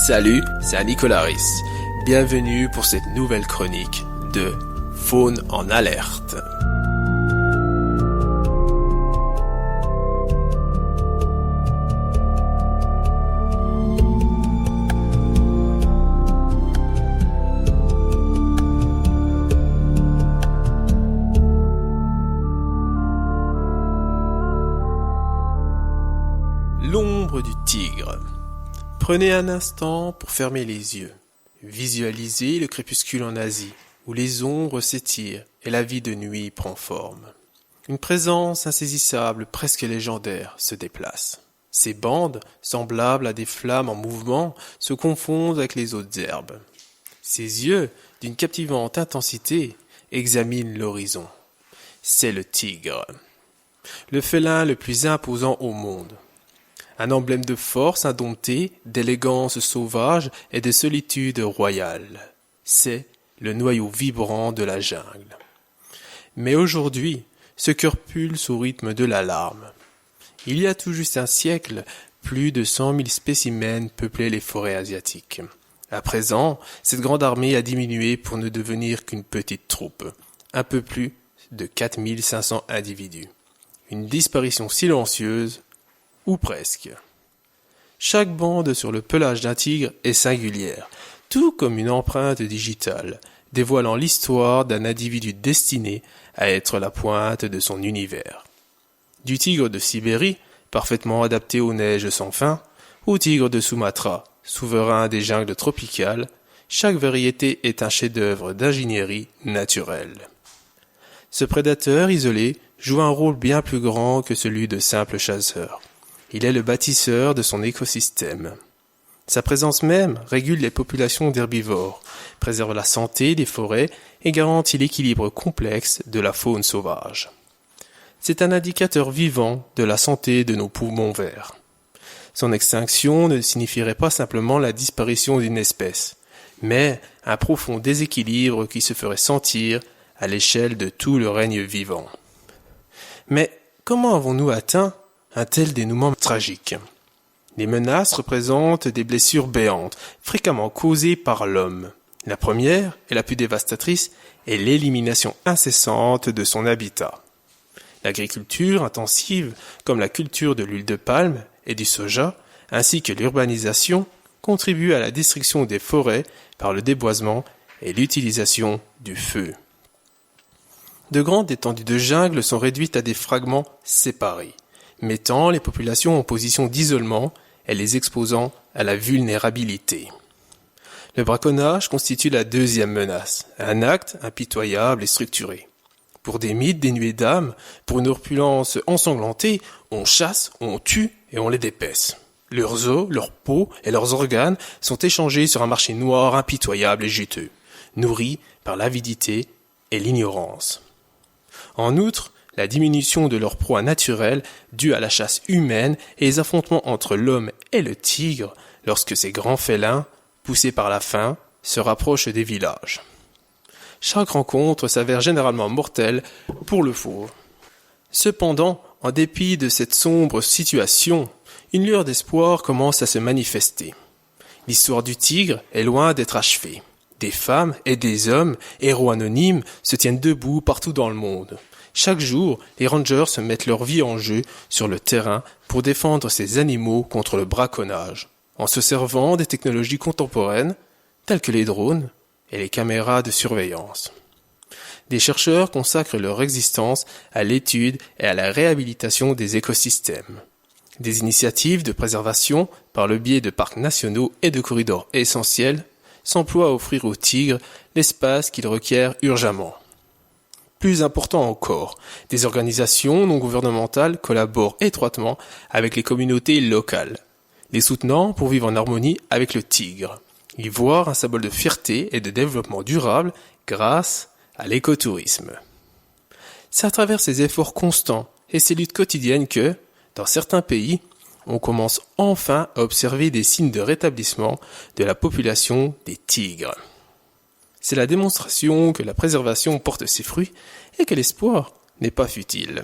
Salut, c'est Nicolas Riss. Bienvenue pour cette nouvelle chronique de Faune en alerte. L'ombre du tigre. Prenez un instant pour fermer les yeux. Visualisez le crépuscule en Asie, où les ombres s'étirent et la vie de nuit prend forme. Une présence insaisissable, presque légendaire, se déplace. Ces bandes, semblables à des flammes en mouvement, se confondent avec les autres herbes. Ses yeux, d'une captivante intensité, examinent l'horizon. C'est le tigre, le félin le plus imposant au monde. Un emblème de force indomptée, d'élégance sauvage et de solitude royale. C'est le noyau vibrant de la jungle. Mais aujourd'hui, ce cœur pulse au rythme de l'alarme. Il y a tout juste un siècle, plus de 100 000 spécimens peuplaient les forêts asiatiques. À présent, cette grande armée a diminué pour ne devenir qu'une petite troupe, un peu plus de 4 500 individus. Une disparition silencieuse, ou presque. Chaque bande sur le pelage d'un tigre est singulière, tout comme une empreinte digitale, dévoilant l'histoire d'un individu destiné à être la pointe de son univers. Du tigre de Sibérie, parfaitement adapté aux neiges sans fin, au tigre de Sumatra, souverain des jungles tropicales, chaque variété est un chef-d'œuvre d'ingénierie naturelle. Ce prédateur isolé joue un rôle bien plus grand que celui de simple chasseur. Il est le bâtisseur de son écosystème. Sa présence même régule les populations d'herbivores, préserve la santé des forêts et garantit l'équilibre complexe de la faune sauvage. C'est un indicateur vivant de la santé de nos poumons verts. Son extinction ne signifierait pas simplement la disparition d'une espèce, mais un profond déséquilibre qui se ferait sentir à l'échelle de tout le règne vivant. Mais comment avons-nous atteint un tel dénouement tragique? Les menaces représentent des blessures béantes, fréquemment causées par l'homme. La première, et la plus dévastatrice, est l'élimination incessante de son habitat. L'agriculture intensive, comme la culture de l'huile de palme et du soja, ainsi que l'urbanisation, contribuent à la destruction des forêts par le déboisement et l'utilisation du feu. De grandes étendues de jungle sont réduites à des fragments séparés, mettant les populations en position d'isolement et les exposant à la vulnérabilité. Le braconnage constitue la deuxième menace, un acte impitoyable et structuré. Pour des mythes dénués d'âme, pour une opulence ensanglantée, on chasse, on tue et on les dépaisse. Leurs os, leur peau et leurs organes sont échangés sur un marché noir impitoyable et juteux, nourri par l'avidité et l'ignorance. En outre, la diminution de leur proie naturelle due à la chasse humaine et les affrontements entre l'homme et le tigre lorsque ces grands félins, poussés par la faim, se rapprochent des villages. Chaque rencontre s'avère généralement mortelle pour le fauve. Cependant, en dépit de cette sombre situation, une lueur d'espoir commence à se manifester. L'histoire du tigre est loin d'être achevée. Des femmes et des hommes, héros anonymes, se tiennent debout partout dans le monde. Chaque jour, les rangers se mettent leur vie en jeu sur le terrain pour défendre ces animaux contre le braconnage, en se servant des technologies contemporaines, telles que les drones et les caméras de surveillance. Des chercheurs consacrent leur existence à l'étude et à la réhabilitation des écosystèmes. Des initiatives de préservation, par le biais de parcs nationaux et de corridors essentiels, s'emploient à offrir aux tigres l'espace qu'ils requièrent urgemment. Plus important encore, des organisations non gouvernementales collaborent étroitement avec les communautés locales, les soutenant pour vivre en harmonie avec le tigre, y voir un symbole de fierté et de développement durable grâce à l'écotourisme. C'est à travers ces efforts constants et ces luttes quotidiennes que, dans certains pays, on commence enfin à observer des signes de rétablissement de la population des tigres. C'est la démonstration que la préservation porte ses fruits et que l'espoir n'est pas futile.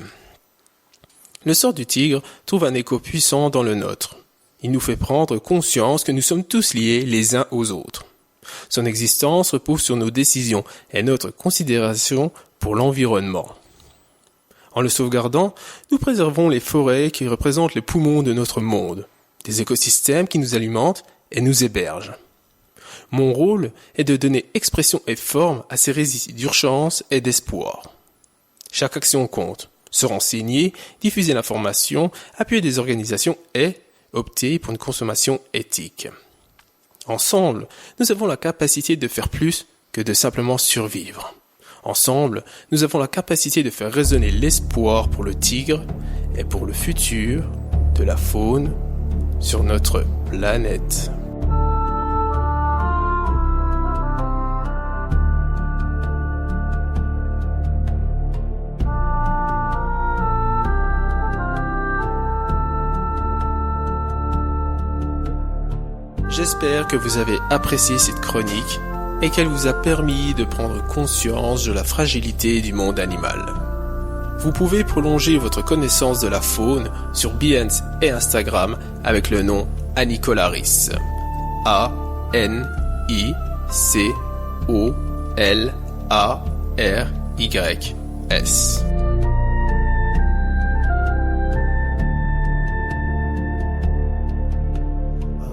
Le sort du tigre trouve un écho puissant dans le nôtre. Il nous fait prendre conscience que nous sommes tous liés les uns aux autres. Son existence repose sur nos décisions et notre considération pour l'environnement. En le sauvegardant, nous préservons les forêts qui représentent les poumons de notre monde, des écosystèmes qui nous alimentent et nous hébergent. Mon rôle est de donner expression et forme à ces récits d'urgence et d'espoir. Chaque action compte. Se renseigner, diffuser l'information, appuyer des organisations et opter pour une consommation éthique. Ensemble, nous avons la capacité de faire plus que de simplement survivre. Ensemble, nous avons la capacité de faire résonner l'espoir pour le tigre et pour le futur de la faune sur notre planète. J'espère que vous avez apprécié cette chronique et qu'elle vous a permis de prendre conscience de la fragilité du monde animal. Vous pouvez prolonger votre connaissance de la faune sur Behance et Instagram avec le nom Anicolaris. ANICOLARYS.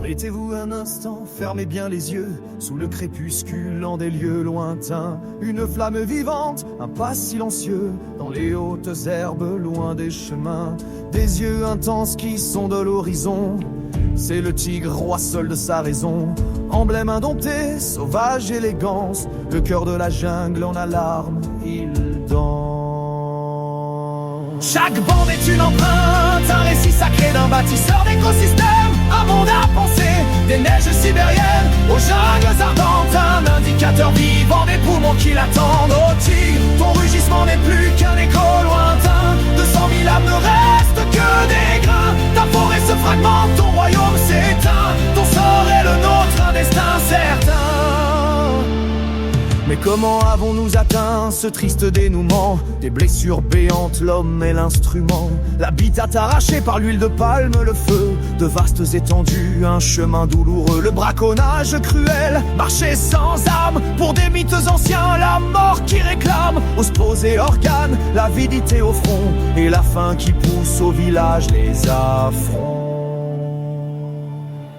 Arrêtez-vous un instant, fermez bien les yeux. Sous le crépuscule en des lieux lointains, une flamme vivante, un pas silencieux dans les hautes herbes loin des chemins. Des yeux intenses qui sondent l'horizon. C'est le tigre, roi seul de sa raison. Emblème indompté, sauvage élégance. Le cœur de la jungle en alarme, il danse. Chaque bande est une empreinte, un récit sacré d'un bâtisseur d'écosystèmes. Un monde à penser, des neiges sibériennes aux jungles ardentes. Un indicateur vivant des poumons qui l'attendent. Au tigre, ton rugissement n'est plus qu'un écho lointain. 200 000 âmes ne restent que des grains. Ta forêt se fragmente, ton royaume s'éteint. Ton sort est le nôtre, un destin certain. Mais comment avons-nous atteint ce triste dénouement? Des blessures béantes, l'homme est l'instrument. L'habitat arraché par l'huile de palme, le feu. De vastes étendues, un chemin douloureux. Le braconnage cruel, marcher sans âme. Pour des mythes anciens, la mort qui réclame. Os posés organes, l'avidité au front. Et la faim qui pousse au village les affronts.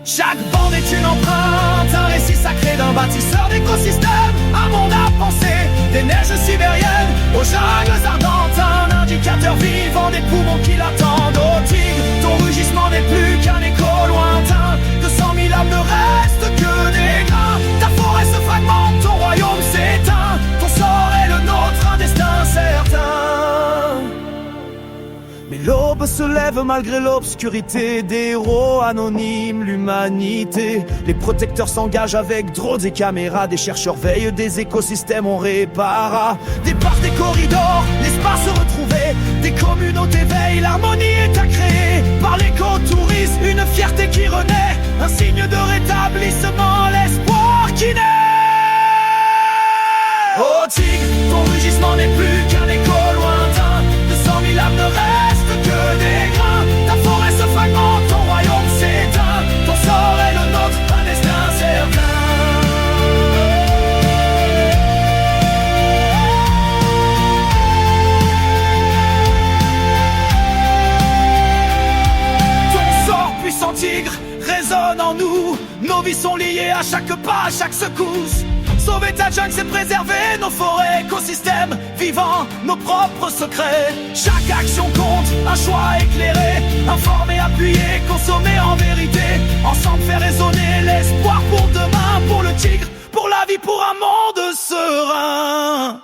Chaque bande est une empreinte, un récit sacré d'un bâtisseur d'écosystèmes. Un monde à penser, des neiges sibériennes aux jungles ardentes. Un indicateur vivant des poumons qui l'attendent. Au tigre, ton rugissement n'est plus qu'un écho lointain. 200 000 âmes ne restent que des grains. Ta forêt se fragmente, ton royaume s'éteint. Ton sort est le nôtre, un destin certain. Mais l'aube se lève malgré l'obscurité. Des héros anonymes, l'humanité. Les protecteurs s'engagent avec drones et caméras. Des chercheurs veillent, des écosystèmes on répara. Des parcs, des corridors, l'espace retrouvé. Des communautés veillent, l'harmonie est à créer. Par l'écotourisme, une fierté qui renaît. Un signe de rétablissement, l'espoir qui naît. Oh tigre, ton rugissement n'est plus qu'un écho lointain. 200 000 âmes ne restent que des grains. Ta forêt se fragmente, ton royaume s'éteint. Ton sort est le nôtre, un destin certain. Ton sort puissant tigre résonne en nous. Nos vies sont liées à chaque pas, à chaque secousse. Sauver ta jungle, c'est préserver nos forêts, écosystèmes vivants, nos propres secrets. Chaque action compte, un choix éclairé. Informé, appuyé, consommé en vérité. Ensemble faire résonner l'espoir pour demain, pour le tigre, pour la vie, pour un monde serein.